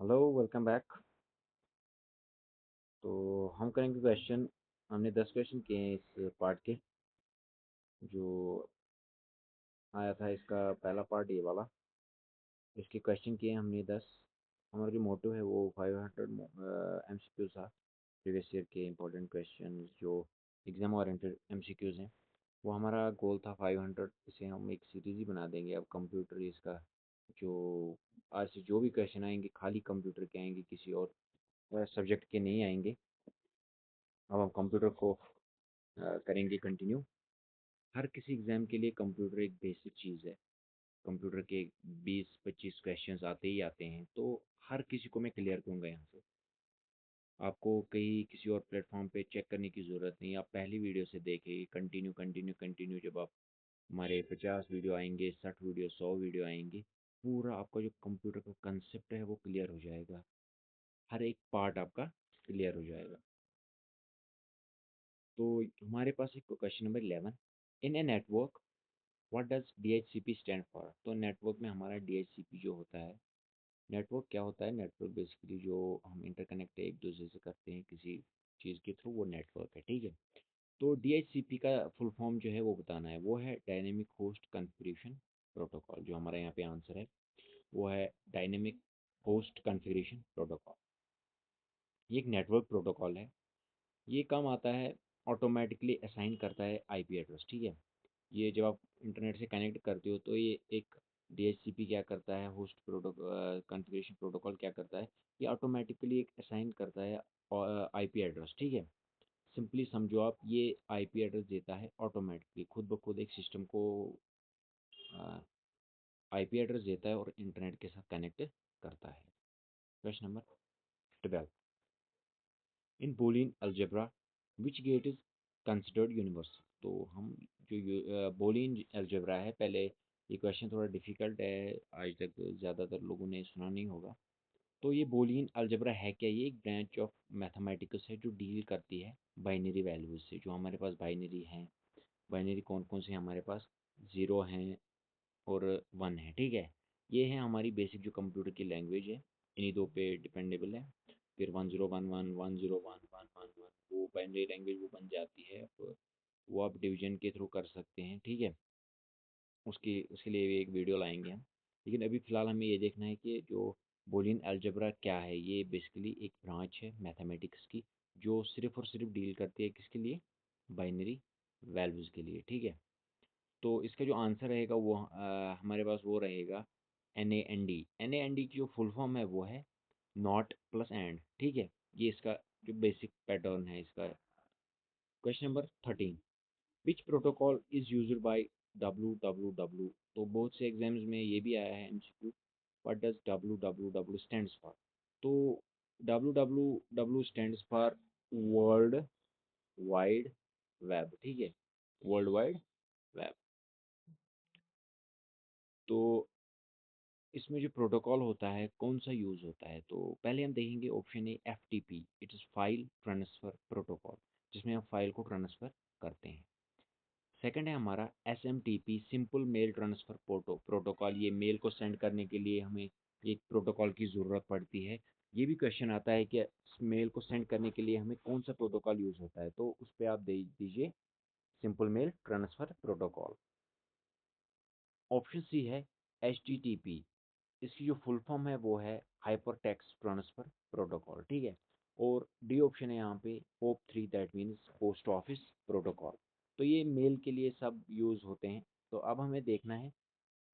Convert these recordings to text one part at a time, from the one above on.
Hello, welcome back. तो हम करेंगे क्वेश्चन। हमने 10 क्वेश्चन किए हैं इस पार्ट के। जो आया था इसका पहला पार्ट ये वाला। इसके क्वेश्चन किए हमने 10। हमारा जो मोटिव है वो 500 MCQ था। प्रीवियस ईयर के इंपॉर्टेंट क्वेश्चन जो एग्जाम ओरिएंटेड MCQs हैं, वो हमारा गोल था 500। इसे हम एक सीरीज ही बना देंगे। अब कंप्यूटर इसका जो आज से जो भी क्वेश्चन आएंगे खाली कंप्यूटर के आएंगे, किसी और सब्जेक्ट के नहीं आएंगे। अब हम कंप्यूटर को करेंगे कंटिन्यू। हर किसी एग्ज़ाम के लिए कंप्यूटर एक बेसिक चीज़ है। कंप्यूटर के 20-25 क्वेश्चंस आते ही आते हैं, तो हर किसी को मैं क्लियर करूँगा यहाँ से। आपको कहीं किसी और प्लेटफॉर्म पे चेक करने की ज़रूरत नहीं। आप पहली वीडियो से देखें, कंटिन्यू कंटिन्यू कंटिन्यू। जब आप हमारे 50 वीडियो आएंगे, 60 वीडियो, 100 वीडियो आएंगे, पूरा आपका जो कंप्यूटर का कंसेप्ट है वो क्लियर हो जाएगा। हर एक पार्ट आपका क्लियर हो जाएगा। तो हमारे पास एक question number 11। In a network what does DHCP stand for. तो नेटवर्क में हमारा DHCP जो होता है, नेटवर्क क्या होता है? नेटवर्क बेसिकली जो हम इंटरकनेक्ट एक दूसरे से करते हैं किसी चीज़ के थ्रू, वो नेटवर्क है, ठीक है। तो DHCP का फुल फॉर्म जो है वो बताना है। वो है डायनेमिक होस्ट कॉन्फ़िगरेशन प्रोटोकॉल। जो हमारा यहाँ पे आंसर है वो है डायनेमिक होस्ट कॉन्फ़िगरेशन प्रोटोकॉल। ये एक नेटवर्क प्रोटोकॉल है। ये काम आता है, ऑटोमेटिकली असाइन करता है आईपी एड्रेस, ठीक है। ये जब आप इंटरनेट से कनेक्ट करते हो तो ये एक DHCP क्या करता है, होस्ट कॉन्फ़िगरेशन प्रोटोकॉल क्या करता है, ये ऑटोमेटिकली एक असाइन करता है आईपी एड्रेस, ठीक है। सिंपली समझो आप, ये आईपी एड्रेस देता है ऑटोमेटिकली, खुद ब खुद एक सिस्टम को आईपी एड्रेस देता है और इंटरनेट के साथ कनेक्ट करता है। Question number 12। In Boolean algebra which gate is considered universal. तो हम जो बूलियन अलजेब्रा है, पहले ये क्वेश्चन थोड़ा डिफिकल्ट है, आज तक ज़्यादातर लोगों ने सुना नहीं होगा। तो ये बूलियन अलजेब्रा है क्या? ये एक ब्रांच ऑफ मैथमेटिक्स है जो डील करती है बाइनरी वैल्यूज से। जो हमारे पास बाइनरी हैं, बाइनरी कौन कौन से हमारे पास, ज़ीरो हैं और वन है, ठीक है। ये है हमारी बेसिक जो कंप्यूटर की लैंग्वेज है, इन्हीं दो पे डिपेंडेबल है। फिर 1011 1011 वो बाइनरी लैंग्वेज वो बन जाती है। वो आप डिवीजन के थ्रू कर सकते हैं, ठीक है। उसकी उसके लिए भी एक वीडियो लाएंगे हम। लेकिन अभी फ़िलहाल हमें ये देखना है कि जो बूलियन अलजेब्रा क्या है। ये बेसिकली एक ब्रांच है मैथमेटिक्स की, जो सिर्फ़ और सिर्फ डील करती है किसके लिए? बाइनरी वैल्यूज़ के लिए, ठीक है। तो इसका जो आंसर रहेगा वो हमारे पास वो रहेगा NAND। NAND की जो फुल फॉर्म है वो है नॉट प्लस एंड, ठीक है। ये इसका जो बेसिक पैटर्न है इसका। Question number 13। Which protocol is used by WWW। तो बहुत से एग्जाम्स में ये भी आया है MCQ। What does WWW stands for. तो WWW stands for world wide web, ठीक है। World wide web. तो इसमें जो प्रोटोकॉल होता है कौन सा यूज़ होता है? तो पहले हम देखेंगे option A FTP, it is file transfer protocol, जिसमें हम फाइल को ट्रांसफ़र करते हैं। सेकंड है हमारा SMTP, simple mail transfer protocol. ये मेल को सेंड करने के लिए हमें एक प्रोटोकॉल की ज़रूरत पड़ती है। ये भी क्वेश्चन आता है कि मेल को सेंड करने के लिए हमें कौन सा प्रोटोकॉल यूज़ होता है, तो उस पर आप दे दीजिए simple mail transfer protocol. Option C है HTTP। इसकी जो फुल फॉर्म है वो है हाइपर टेक्स्ट ट्रांसफर प्रोटोकॉल, ठीक है। और डी ऑप्शन है यहाँ पे POP3, that means post office protocol. तो ये मेल के लिए सब यूज़ होते हैं। तो अब हमें देखना है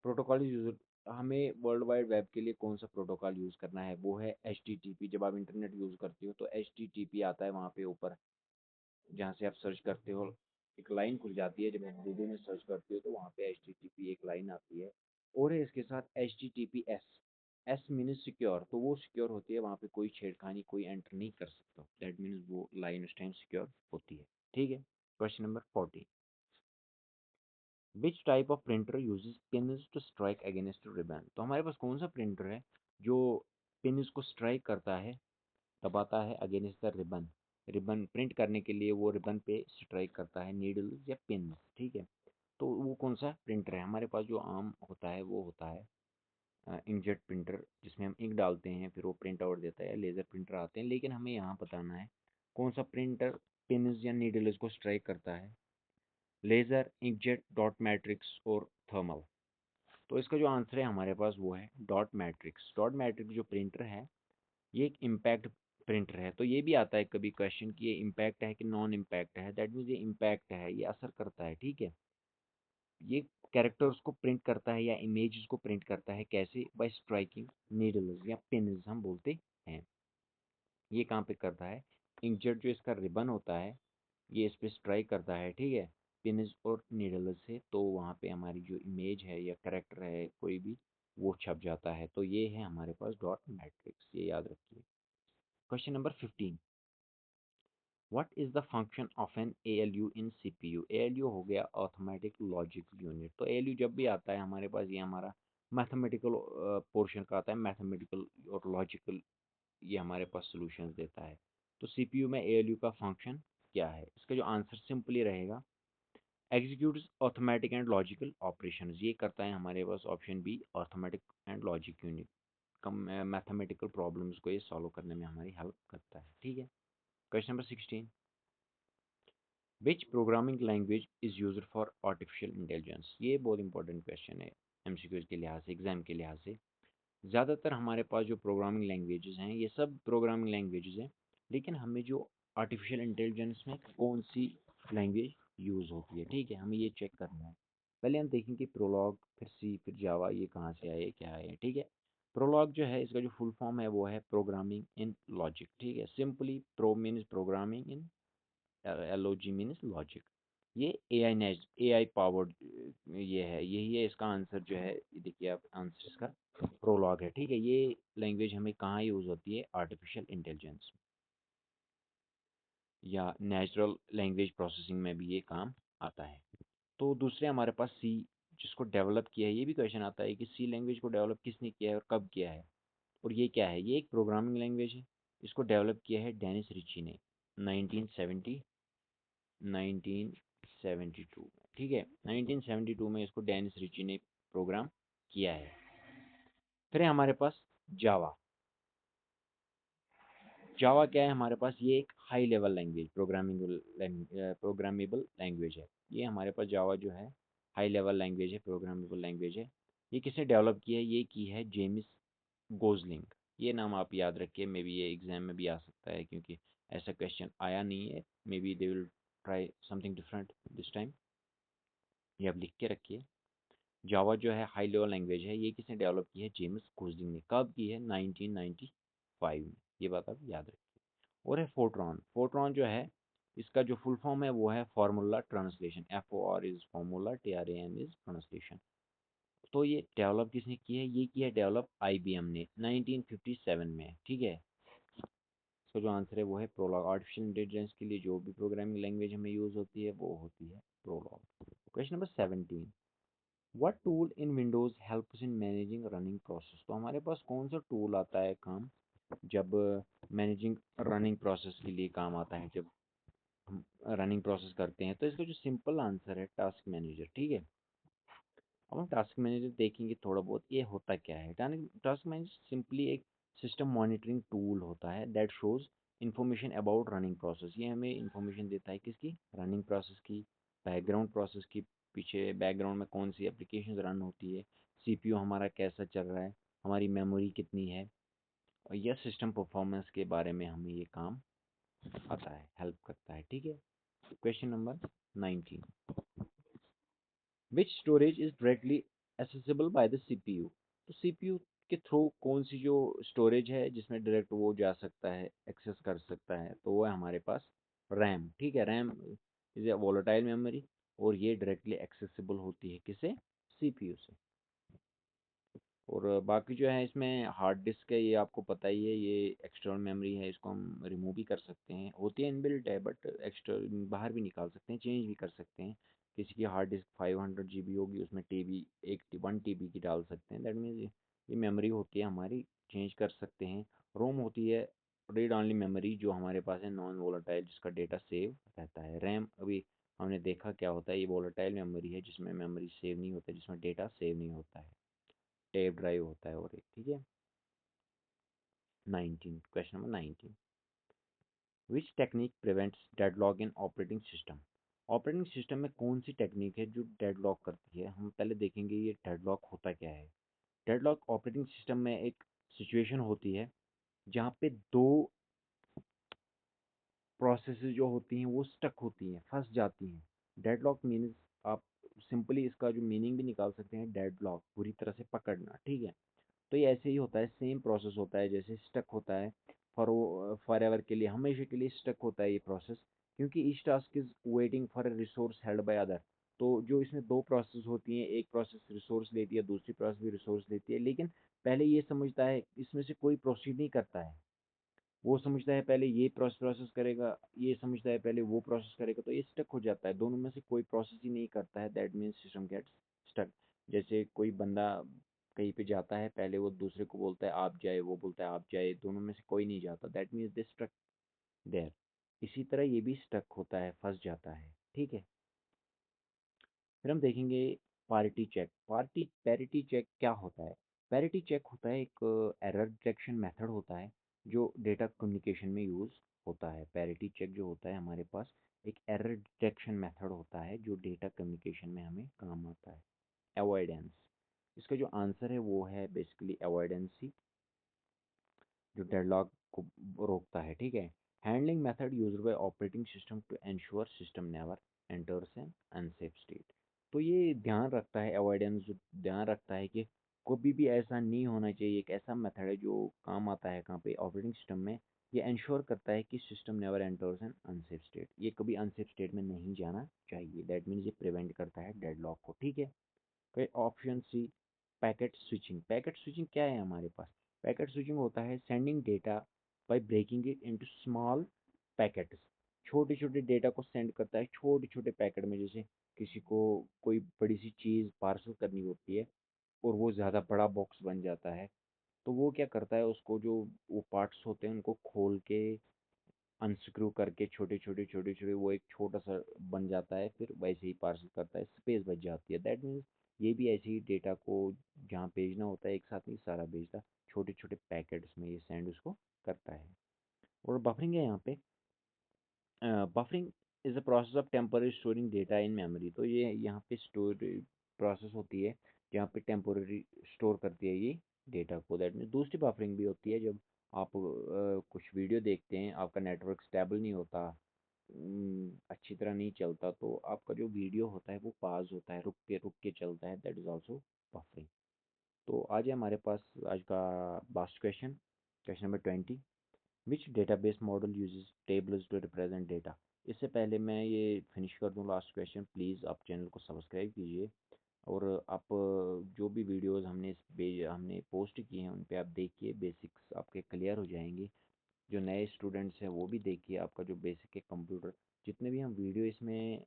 प्रोटोकॉल यूज, हमें वर्ल्ड वाइड वेब के लिए कौन सा प्रोटोकॉल यूज़ करना है। वो है HTTP। जब आप इंटरनेट यूज़ करते हो तो HTTP आता है वहाँ पे ऊपर, जहाँ से आप सर्च करते हो एक लाइन खुल जाती है। जब आप गूगल में सर्च करते हो तो वहाँ पे HTTP एक लाइन आती है। और है इसके साथ HTTPS। एस मीन्स सिक्योर, तो वो सिक्योर होती है, वहाँ पे कोई छेड़खानी कोई एंटर नहीं कर सकता। दैट मीन्स वो लाइन उस टाइम सिक्योर होती है, ठीक है। Question number 14। Which type of printer uses pins to strike against ribbon. तो हमारे पास कौन सा प्रिंटर है जो पिन्स को स्ट्राइक करता है, दबाता है against the ribbon. Ribbon print करने के लिए वो रिबन पे स्ट्राइक करता है नीडल या पिन, ठीक है। तो वो कौन सा प्रिंटर है? हमारे पास जो आम होता है वो होता है इंकजेट प्रिंटर जिसमें हम इंक डालते हैं फिर वो प्रिंट आउट देता है, या लेज़र प्रिंटर आते हैं, लेकिन हमें यहाँ बताना है कौन सा प्रिंटर पिन्स या नीडल्स को स्ट्राइक करता है, लेज़र, इंकजेट, डॉट मैट्रिक्स और थर्मल। तो इसका जो आंसर है हमारे पास वो है डॉट मैट्रिक्स। डॉट मैट्रिक्स जो प्रिंटर है ये एक इम्पैक्ट प्रिंटर है। तो ये भी आता है कभी क्वेश्चन कि ये इम्पैक्ट है कि नॉन इम्पैक्ट है, दैट मीन्स ये इम्पैक्ट है, ये असर करता है, ठीक है। ये कैरेक्टर्स को प्रिंट करता है या इमेजेस को प्रिंट करता है, कैसे? बाय स्ट्राइकिंग नीडल्स या पिन्स हम बोलते हैं। ये कहाँ पे करता है? इंकजेट जो इसका रिबन होता है ये इस पे स्ट्राइक करता है, ठीक है, पिन्स और नीडल्स से, तो वहाँ पे हमारी जो इमेज है या कैरेक्टर है कोई भी वो छप जाता है। तो ये है हमारे पास डॉट मैट्रिक्स, ये याद रखिए। Question number 15, what is the function of an ALU in CPU? ALU हो गया अर्थमेटिक लॉजिक यूनिट। तो ALU जब भी आता है हमारे पास ये हमारा मैथमेटिकल पोर्शन का आता है, मैथमेटिकल और लॉजिकल ये हमारे पास सॉल्यूशंस देता है। तो CPU में ALU का फंक्शन क्या है? इसका जो आंसर सिंपली रहेगा executes arithmetic and logical operations. ये करता है हमारे पास option B arithmetic and logic unit कम मैथमेटिकल प्रॉब्लम्स को ये सॉल्व करने में हमारी हेल्प करता है, ठीक है। Question number 16, which programming language is used for artificial intelligence? ये बहुत इंपॉर्टेंट क्वेश्चन है MCQs के लिहाज से, एग्जाम के लिहाज से। ज़्यादातर हमारे पास जो प्रोग्रामिंग लैंग्वेजेस हैं ये सब प्रोग्रामिंग लैंग्वेजेस हैं, लेकिन हमें जो आर्टिफिशियल इंटेलिजेंस में कौन सी लैंग्वेज यूज़ होती है, ठीक है, हमें ये चेक करना है। पहले हम देखेंगे प्रोलॉग, फिर सी, फिर जावा, ये कहाँ से आए क्या है, ठीक है। प्रोलॉग जो है इसका जो फुल फॉर्म है वो है प्रोग्रामिंग इन लॉजिक, ठीक है। Simply pro means programming in, LOG means logic. ये AI पावर्ड ये है, यही है इसका आंसर जो है, ये देखिए आप आंसर इसका प्रोलॉग है, ठीक है। ये लैंग्वेज हमें कहाँ यूज़ होती है? आर्टिफिशियल इंटेलिजेंस या नेचुरल लैंग्वेज प्रोसेसिंग में भी ये काम आता है। तो दूसरे हमारे पास सी, जिसको डेवलप किया है, ये भी क्वेश्चन आता है कि सी लैंग्वेज को डेवलप किसने किया है और कब किया है, और ये क्या है? ये एक प्रोग्रामिंग लैंग्वेज है। इसको डेवलप किया है डेनिस रिची ने 1970 1972 में, ठीक है। 1972 में इसको डेनिस रिची ने प्रोग्राम किया है। फिर है हमारे पास जावा। जावा क्या है हमारे पास? ये एक high level language, programmable language है। ये हमारे पास जावा जो है हाई लेवल लैंग्वेज है, प्रोग्रामेबल लैंग्वेज है। ये किसने डेवलप की है? ये की है जेम्स गोजलिंग। ये नाम आप याद रखिए, मे बी ये एग्जाम में भी आ सकता है, क्योंकि ऐसा क्वेश्चन आया नहीं है। May be they will try something different this time. ये आप लिख के रखिए। जावा जो है हाई लेवल लैंग्वेज है, ये किसने डेवलप की है? जेम्स गोजलिंग ने। कब की है? 1995 में। ये बात आप याद रखिए। और है फोर्ट्रॉन। फोर्ट्रॉन जो है इसका जो फुल फॉर्म है वो है formula translation. FOR is formula, TRAN is translation. तो ये डेवलप किसने की है? ये की है डेवलप IBM ने 1957 में, ठीक है। इसका जो आंसर है वो है प्रोलॉग। आर्टिफिशियल इंटेलिजेंस के लिए जो भी प्रोग्रामिंग लैंग्वेज हमें यूज होती है वो होती है Prolog. Question number 17, what tool in Windows helps in managing running process? तो हमारे पास कौन सा टूल आता है काम जब मैनेजिंग रनिंग प्रोसेस के लिए काम आता है, जब हम रनिंग प्रोसेस करते हैं? तो इसका जो सिंपल आंसर है टास्क मैनेजर, ठीक है। अब हम टास्क मैनेजर देखेंगे थोड़ा बहुत, ये होता क्या है। टास्क मैनेजर सिंपली एक सिस्टम मॉनिटरिंग टूल होता है that shows information about running process. ये हमें इंफॉर्मेशन देता है किसकी? रनिंग प्रोसेस की, बैकग्राउंड प्रोसेस की, पीछे बैकग्राउंड में कौन सी एप्लीकेशन रन होती है, CPU हमारा कैसा चल रहा है, हमारी मेमोरी कितनी है, और यह सिस्टम परफॉर्मेंस के बारे में हमें ये काम आता है, हेल्प करता है, ठीक है। Question number 19, which storage is directly accessible by the CPU? तो CPU के थ्रू कौन सी जो स्टोरेज है जिसमें डायरेक्ट वो जा सकता है, एक्सेस कर सकता है, तो वो है हमारे पास रैम, ठीक है। RAM is a volatile memory, और ये डायरेक्टली एक्सेसिबल होती है किसे? CPU से। और बाकी जो है इसमें हार्ड डिस्क है, ये आपको पता ही है, ये एक्सटर्नल मेमोरी है, इसको हम रिमूव भी कर सकते हैं, होती है इनबिल्ट है, बट एक्सटर्नल बाहर भी निकाल सकते हैं, चेंज भी कर सकते हैं। किसी की हार्ड डिस्क 500 GB होगी, उसमें TB 1 TB की डाल सकते हैं, दैट मीन्स ये मेमोरी होती है हमारी, चेंज कर सकते हैं। रोम होती है रीड ऑनली मेमोरी, जो हमारे पास है नॉन वोलेटाइल, जिसका डेटा सेव रहता है। रैम अभी हमने देखा क्या होता है, ये वोलेटाइल मेमोरी है जिसमें मेमोरी सेव नहीं होता, जिसमें डेटा सेव नहीं होता है। टेप ड्राइव होता है और एक, ठीक है। 19, question number 19, which technique prevents deadlock in operating system. Operating system में कौन सी टेक्निक है जो डेडलॉक करती है, हम पहले देखेंगे ये डेडलॉक होता क्या है। डेडलॉक ऑपरेटिंग सिस्टम में एक सिचुएशन होती है जहाँ पे दो प्रोसेसेस जो होती हैं वो स्टक होती हैं, फंस जाती हैं। डेडलॉक मीन्स, आप सिंपली इसका जो मीनिंग भी निकाल सकते हैं, डेडलॉक पूरी तरह से पकड़ना, ठीक है। तो ये ऐसे ही होता है, सेम प्रोसेस होता है जैसे स्टक होता है, फॉर एवर के लिए, हमेशा के लिए स्टक होता है ये प्रोसेस, क्योंकि each task is waiting for a resource held by other. तो जो इसमें दो प्रोसेस होती हैं, एक प्रोसेस रिसोर्स लेती है, दूसरी प्रोसेस भी रिसोर्स लेती है, लेकिन पहले ये समझता है इसमें से कोई प्रोसीड नहीं करता है। वो समझता है पहले ये प्रोसेस करेगा, ये समझता है पहले वो प्रोसेस करेगा, तो ये स्टक हो जाता है, दोनों में से कोई प्रोसेस ही नहीं करता है, that means system gets stuck. जैसे कोई बंदा कहीं पे जाता है, पहले वो दूसरे को बोलता है आप जाए, वो बोलता है आप जाए, दोनों में से कोई नहीं जाता, that means they stuck there. इसी तरह ये भी स्टक होता है, फंस जाता है, ठीक है। फिर हम देखेंगे पारिटी चेक। पैरिटी चेक क्या होता है। पैरिटी चेक होता है एक एरर डिटेक्शन मेथड होता है जो डेटा कम्युनिकेशन में यूज़ होता है। पैरिटी चेक जो होता है हमारे पास एक एरर डिटेक्शन मेथड होता है जो डेटा कम्युनिकेशन में हमें काम आता है। अवॉइडेंस, इसका जो आंसर है वो है बेसिकली अवॉइडेंस ही, जो डेडलॉक को रोकता है, ठीक है। Handling method used by operating system to ensure system never enters an unsafe state. तो ये ध्यान रखता है, अवॉइडेंस जो ध्यान रखता है कि कभी भी ऐसा नहीं होना चाहिए। एक ऐसा मेथड है जो काम आता है कहाँ पे, ऑपरेटिंग सिस्टम में। ये इंश्योर करता है कि system never enters an unsafe state, ये कभी अनसेफ स्टेट में नहीं जाना चाहिए, दैट मीन्स ये प्रिवेंट करता है डेडलॉक को, ठीक है। फिर option C, packet switching. Packet switching क्या है हमारे पास। पैकेट स्विचिंग होता है sending data by breaking it into small packets. छोटे छोटे डेटा को सेंड करता है छोटे छोटे पैकेट में, जैसे किसी को कोई बड़ी सी चीज़ पार्सल करनी होती है और वो ज़्यादा बड़ा बॉक्स बन जाता है, तो वो क्या करता है, उसको जो वो पार्ट्स होते हैं उनको खोल के अनस्क्रू करके छोटे छोटे वो एक छोटा सा बन जाता है, फिर वैसे ही पार्सल करता है, स्पेस बच जाती है, दैट मीन्स ये भी ऐसे ही डेटा को जहाँ भेजना होता है एक साथ नहीं सारा भेजता, छोटे छोटे पैकेट्स में ये सेंड उसको करता है। और बफरिंग है यहाँ पे। Buffering is a process of temporary storing data in memory. तो ये यहाँ पे स्टोर प्रोसेस होती है जहाँ पे टेम्पोररी स्टोर करती है ये डेटा को, दैट मीन्स। दूसरी बफरिंग भी होती है जब आप कुछ वीडियो देखते हैं, आपका नेटवर्क स्टेबल नहीं होता, अच्छी तरह नहीं चलता, तो आपका जो वीडियो होता है वो पाज होता है, रुक के चलता है, दैट इज़ ऑल्सो बफरिंग। तो आज है हमारे पास आज का last question, question number 20, which database model uses tables to represent data. इससे पहले मैं ये फिनिश कर दूँ लास्ट क्वेश्चन, प्लीज़ आप चैनल को सब्सक्राइब कीजिए, और आप जो भी वीडियोस हमने पोस्ट किए हैं उन पे आप देखिए, बेसिक्स आपके क्लियर हो जाएंगे। जो नए स्टूडेंट्स हैं वो भी देखिए, आपका जो बेसिक है कंप्यूटर, जितने भी हम वीडियो इसमें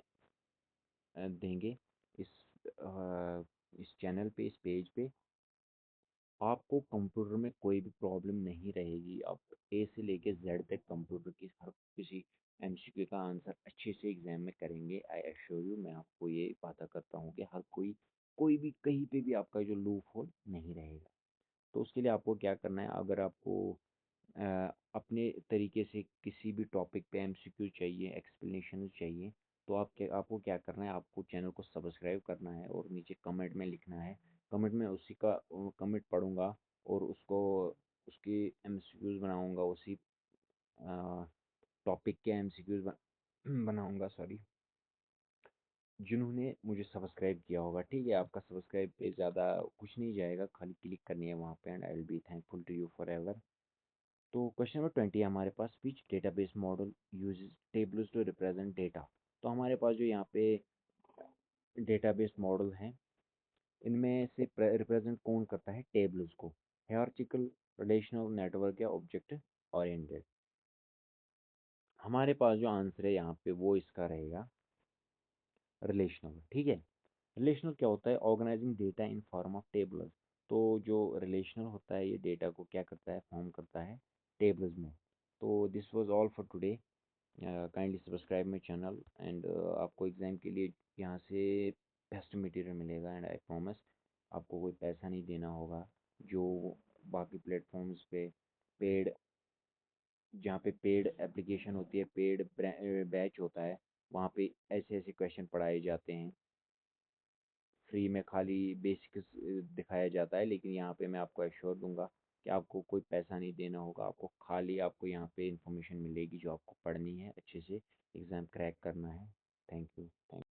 देंगे इस इस चैनल पे, इस पेज पे, आपको कंप्यूटर में कोई भी प्रॉब्लम नहीं रहेगी। आप ए से लेके जेड तक कंप्यूटर की हर किसी एमसीक्यू का आंसर अच्छे से एग्जाम में करेंगे, आई एश्योर यू। मैं आपको ये वादा करता हूँ कि हर कोई भी कहीं पे भी आपका जो लूप होल नहीं रहेगा। तो उसके लिए आपको क्या करना है, अगर आपको अपने तरीके से किसी भी टॉपिक पे एमसीक्यू चाहिए, एक्सप्लेनेशन चाहिए, तो आपको क्या करना है, आपको चैनल को सब्सक्राइब करना है और नीचे कमेंट में लिखना है। कमेंट में उसी का कमेंट पढ़ूंगा और उसको उसकी एमसीक्यूज बनाऊंगा, उसी टॉपिक के एमसीक्यूज बनाऊंगा, सॉरी, जिन्होंने मुझे सब्सक्राइब किया होगा, ठीक है। आपका सब्सक्राइब पे ज़्यादा कुछ नहीं जाएगा, खाली क्लिक करनी है वहाँ पे, and I will be thankful to you for ever. तो क्वेश्चन नंबर 20 है हमारे पास, which database model uses tables to represent data. तो हमारे पास जो यहाँ पे डेटाबेस मॉडल हैं, इनमें से रिप्रेजेंट कौन करता है टेबल्स को, हायरार्किकल, रिलेशनल, नेटवर्क या ऑब्जेक्ट ओरिएंटेड। हमारे पास जो आंसर है यहाँ पे वो इसका रहेगा रिलेशनल, ठीक है। रिलेशनल क्या होता है, organising data in form of tables. तो जो रिलेशनल होता है ये डेटा को क्या करता है, फॉर्म करता है टेबल्स में। तो this was all for today, kindly subscribe my channel, and आपको एग्ज़ाम के लिए यहाँ से बेस्ट मटेरियल मिलेगा, एंड आई प्रॉमिस आपको कोई पैसा नहीं देना होगा। जो बाकी प्लेटफॉर्म्स पे पेड, जहाँ पे पेड एप्लीकेशन होती है, पेड बैच होता है, वहाँ पे ऐसे ऐसे क्वेश्चन पढ़ाए जाते हैं, फ्री में खाली बेसिक्स दिखाया जाता है। लेकिन यहाँ पे मैं आपको एश्योर दूंगा कि आपको कोई पैसा नहीं देना होगा, आपको खाली आपको यहाँ पे इंफॉर्मेशन मिलेगी जो आपको पढ़नी है, अच्छे से एग्ज़ाम क्रैक करना है। Thank you.